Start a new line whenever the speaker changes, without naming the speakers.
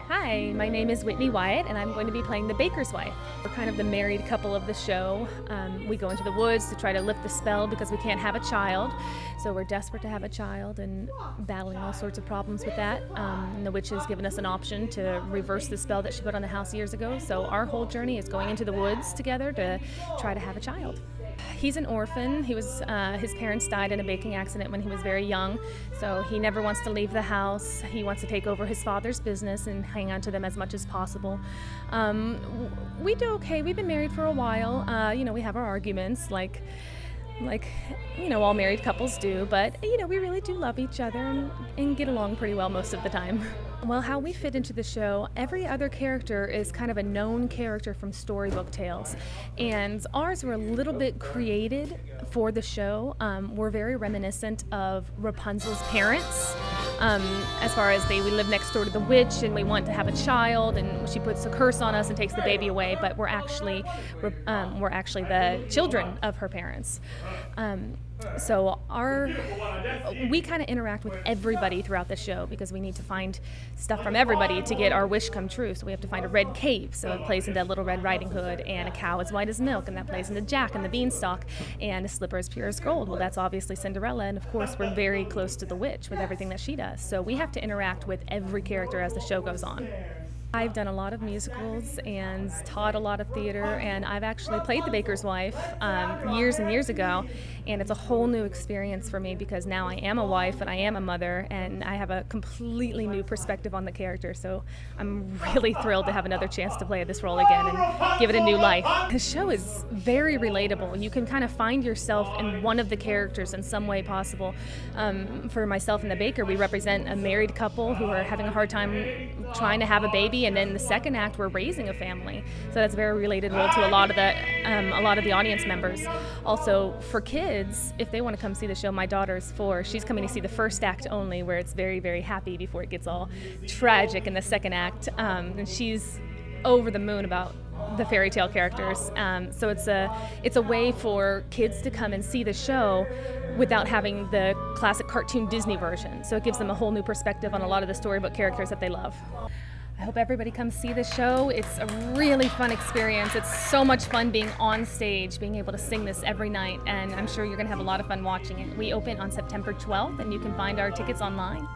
Hi, my name is Whitney Wyatt, and I'm going to be playing the baker's wife. We're kind of the married couple of the show. We go into the woods to try to lift the spell because we can't have a child. So we're desperate to have a child and battling all sorts of problems with that. And the witch has given us an option to reverse the spell that she put on the house years ago. So our whole journey is going into the woods together to try to have a child. He's an orphan. His parents died in a baking accident when he was very young, so he never wants to leave the house. He wants to take over his father's business and hang on to them as much as possible. We do okay. We've been married for a while. We have our arguments, like all married couples do, but we really do love each other and get along pretty well most of the time. Well, how we fit into the show, every other character is kind of a known character from storybook tales, and ours were a little bit created for the show. We're very reminiscent of Rapunzel's parents. As far as we live next door to the witch and we want to have a child, and she puts a curse on us and takes the baby away, but we're actually the children of her parents. So we kind of interact with everybody throughout the show because we need to find stuff from everybody to get our wish come true. So we have to find a red cape, so it plays into Little Red Riding Hood, and a cow as white as milk, and that plays into Jack and the Beanstalk, and a slipper as pure as gold. Well, that's obviously Cinderella, and of course we're very close to the witch with everything that she does. So we have to interact with every character as the show goes on. I've done a lot of musicals and taught a lot of theater, and I've actually played the baker's wife years and years ago, and it's a whole new experience for me because now I am a wife and I am a mother, and I have a completely new perspective on the character, so I'm really thrilled to have another chance to play this role again and give it a new life. The show is very relatable. You can kind of find yourself in one of the characters in some way possible. For myself and the baker, we represent a married couple who are having a hard time trying to have a baby, and then the second act we're raising a family, so that's very relatable to a lot of the audience members. Also, for kids, if they want to come see the show, my daughter's 4, she's coming to see the first act only, where it's very, very happy before it gets all tragic in the second act, and she's over the moon about the fairy tale characters. So it's a way for kids to come and see the show without having the classic cartoon Disney version. So it gives them a whole new perspective on a lot of the storybook characters that they love. I hope everybody comes see the show. It's a really fun experience. It's so much fun being on stage, being able to sing this every night, and I'm sure you're going to have a lot of fun watching it. We open on September 12th, and you can find our tickets online.